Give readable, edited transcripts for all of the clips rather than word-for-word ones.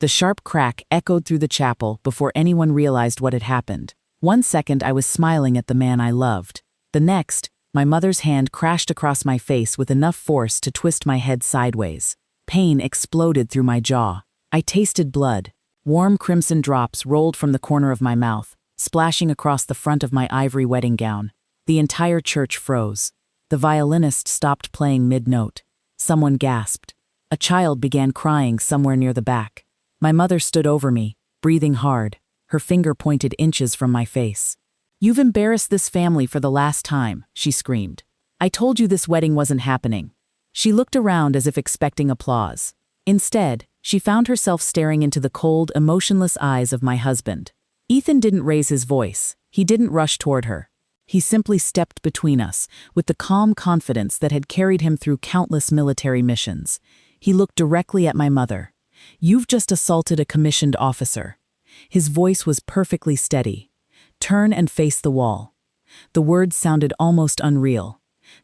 The sharp crack echoed through the chapel before anyone realized what had happened. 1 second I was smiling at the man I loved. The next, my mother's hand crashed across my face with enough force to twist my head sideways. Pain exploded through my jaw. I tasted blood. Warm crimson drops rolled from the corner of my mouth, splashing across the front of my ivory wedding gown. The entire church froze. The violinist stopped playing mid-note. Someone gasped. A child began crying somewhere near the back. My mother stood over me, breathing hard, her finger pointed inches from my face. "You've embarrassed this family for the last time," she screamed. "I told you this wedding wasn't happening." She looked around as if expecting applause. Instead, she found herself staring into the cold, emotionless eyes of my husband. Ethan didn't raise his voice. He didn't rush toward her. He simply stepped between us, with the calm confidence that had carried him through countless military missions. He looked directly at my mother. "You've just assaulted a commissioned officer." His voice was perfectly steady. "Turn and face the wall." The words sounded almost unreal.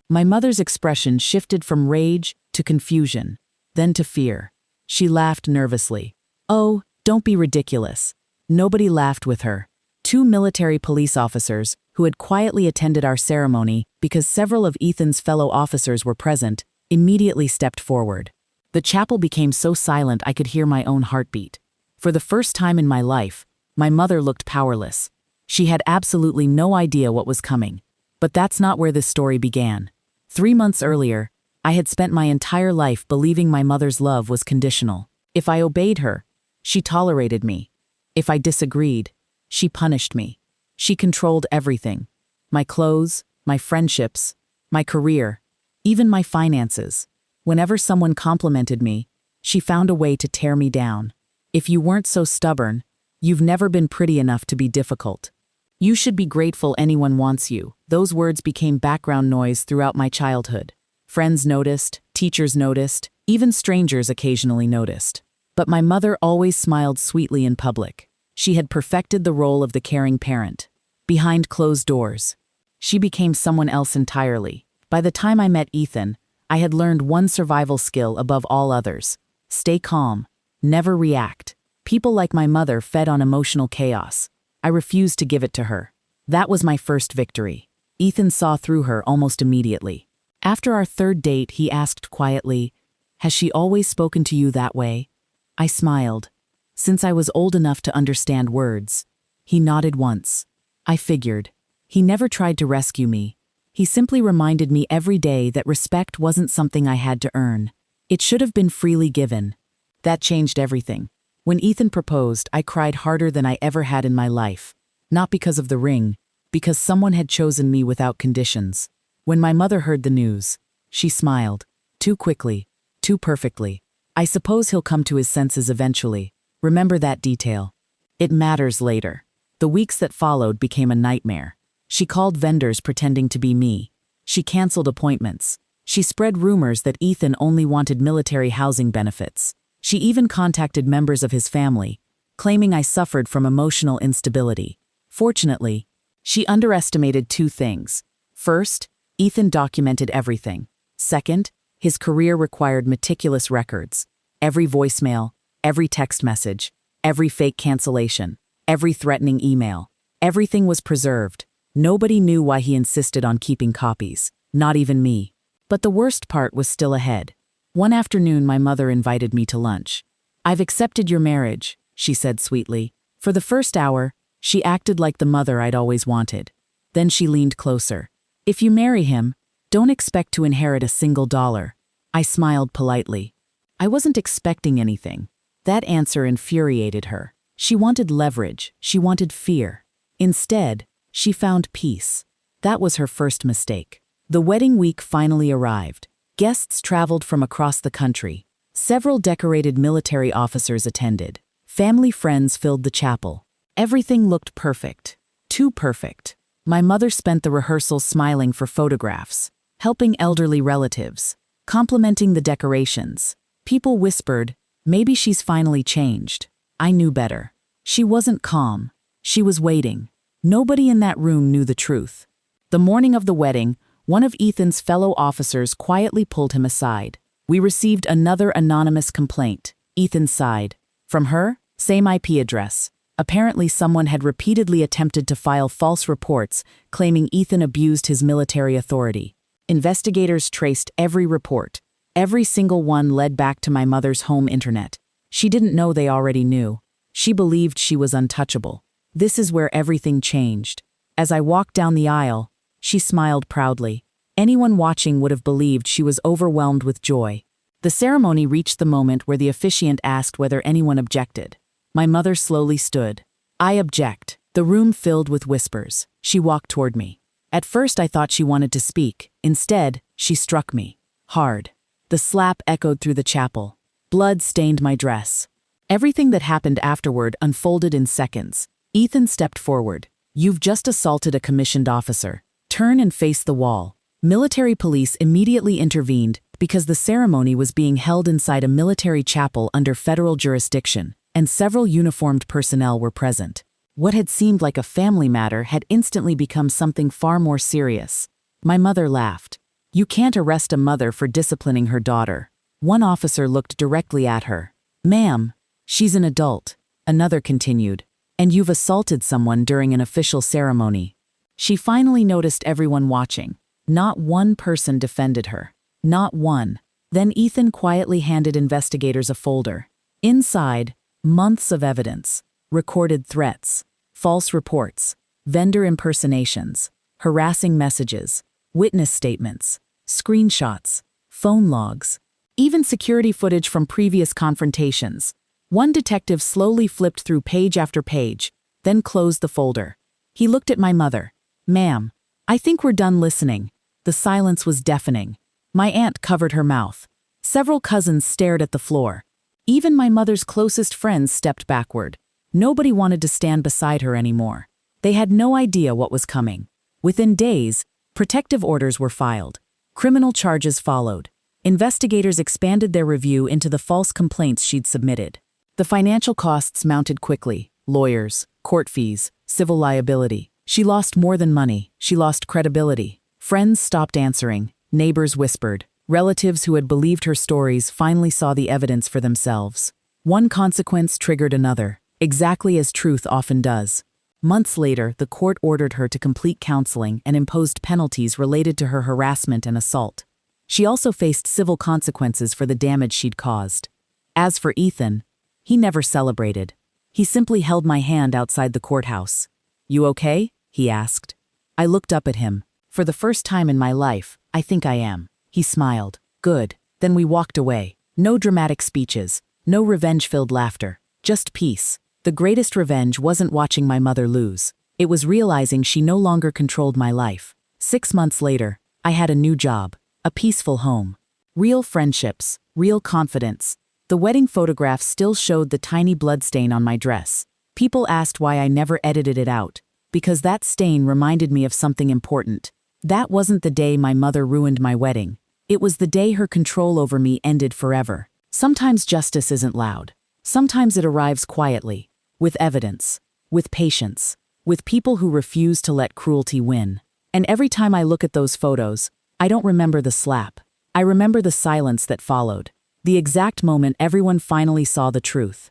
My mother's expression shifted from rage to confusion, then to fear. She laughed nervously. "Oh, don't be ridiculous." Nobody laughed with her. 2 military police officers, who had quietly attended our ceremony because several of Ethan's fellow officers were present, immediately stepped forward. The chapel became so silent I could hear my own heartbeat. For the first time in my life, my mother looked powerless. She had absolutely no idea what was coming. But that's not where this story began. 3 months earlier, I had spent my entire life believing my mother's love was conditional. If I obeyed her, she tolerated me. If I disagreed, she punished me. She controlled everything. My clothes, my friendships, my career, even my finances. Whenever someone complimented me, she found a way to tear me down. "If you weren't so stubborn, you've never been pretty enough to be difficult. You should be grateful anyone wants you." Those words became background noise throughout my childhood. Friends noticed, teachers noticed, even strangers occasionally noticed. But my mother always smiled sweetly in public. She had perfected the role of the caring parent. Behind closed doors, she became someone else entirely. By the time I met Ethan, I had learned one survival skill above all others: stay calm, never react. People like my mother fed on emotional chaos. I refused to give it to her. That was my first victory. Ethan saw through her almost immediately. After our 3rd date, he asked quietly, "Has she always spoken to you that way?" I smiled. Since I was old enough to understand words. He nodded once. I figured. He never tried to rescue me. He simply reminded me every day that respect wasn't something I had to earn. It should have been freely given. That changed everything. When Ethan proposed, I cried harder than I ever had in my life. Not because of the ring, because someone had chosen me without conditions. When my mother heard the news, she smiled. Too quickly, too perfectly. "I suppose he'll come to his senses eventually. Remember that detail. It matters later." The weeks that followed became a nightmare. She called vendors pretending to be me. She canceled appointments. She spread rumors that Ethan only wanted military housing benefits. She even contacted members of his family, claiming I suffered from emotional instability. Fortunately, she underestimated 2 things. First, Ethan documented everything. Second, his career required meticulous records. Every voicemail, every text message, every fake cancellation, every threatening email. Everything was preserved. Nobody knew why he insisted on keeping copies, not even me. But the worst part was still ahead. One afternoon, my mother invited me to lunch. "I've accepted your marriage," she said sweetly. For the first hour, she acted like the mother I'd always wanted. Then she leaned closer. "If you marry him, don't expect to inherit a single dollar." I smiled politely. I wasn't expecting anything. That answer infuriated her. She wanted leverage. She wanted fear. Instead, she found peace. That was her first mistake. The wedding week finally arrived. Guests traveled from across the country. Several decorated military officers attended. Family friends filled the chapel. Everything looked perfect. Too perfect. My mother spent the rehearsals smiling for photographs, helping elderly relatives, complimenting the decorations. People whispered, "Maybe she's finally changed." I knew better. She wasn't calm. She was waiting. Nobody in that room knew the truth. The morning of the wedding, one of Ethan's fellow officers quietly pulled him aside. "We received another anonymous complaint." Ethan sighed. From her, same IP address. Apparently someone had repeatedly attempted to file false reports claiming Ethan abused his military authority. Investigators traced every report. Every single one led back to my mother's home internet. She didn't know they already knew. She believed she was untouchable. This is where everything changed. As I walked down the aisle, she smiled proudly. Anyone watching would have believed she was overwhelmed with joy. The ceremony reached the moment where the officiant asked whether anyone objected. My mother slowly stood. I object. The room filled with whispers. She walked toward me. At first I thought she wanted to speak. Instead, she struck me. Hard. The slap echoed through the chapel. Blood stained my dress. Everything that happened afterward unfolded in seconds. Ethan stepped forward. You've just assaulted a commissioned officer. Turn and face the wall. Military police immediately intervened because the ceremony was being held inside a military chapel under federal jurisdiction, and several uniformed personnel were present. What had seemed like a family matter had instantly become something far more serious. My mother laughed. You can't arrest a mother for disciplining her daughter. One officer looked directly at her. Ma'am, she's an adult. Another continued. And you've assaulted someone during an official ceremony. She finally noticed everyone watching. Not one person defended her. Not one. Then Ethan quietly handed investigators a folder. Inside, months of evidence, recorded threats, false reports, vendor impersonations, harassing messages, witness statements, screenshots, phone logs, even security footage from previous confrontations. One detective slowly flipped through page after page, then closed the folder. He looked at my mother. Ma'am, I think we're done listening. The silence was deafening. My aunt covered her mouth. Several cousins stared at the floor. Even my mother's closest friends stepped backward. Nobody wanted to stand beside her anymore. They had no idea what was coming. Within days, protective orders were filed. Criminal charges followed. Investigators expanded their review into the false complaints she'd submitted. The financial costs mounted quickly. Lawyers, court fees, civil liability. She lost more than money. She lost credibility. Friends stopped answering. Neighbors whispered. Relatives who had believed her stories finally saw the evidence for themselves. One consequence triggered another, exactly as truth often does. Months later, the court ordered her to complete counseling and imposed penalties related to her harassment and assault. She also faced civil consequences for the damage she'd caused. As for Ethan, he never celebrated. He simply held my hand outside the courthouse. You okay? He asked. I looked up at him. For the first time in my life, I think I am. He smiled. Good. Then we walked away. No dramatic speeches. No revenge-filled laughter. Just peace. The greatest revenge wasn't watching my mother lose. It was realizing she no longer controlled my life. 6 months later, I had a new job. A peaceful home. Real friendships. Real confidence. The wedding photographs still showed the tiny bloodstain on my dress. People asked why I never edited it out. Because that stain reminded me of something important. That wasn't the day my mother ruined my wedding. It was the day her control over me ended forever. Sometimes justice isn't loud. Sometimes it arrives quietly. With evidence. With patience. With people who refuse to let cruelty win. And every time I look at those photos, I don't remember the slap. I remember the silence that followed. The exact moment everyone finally saw the truth.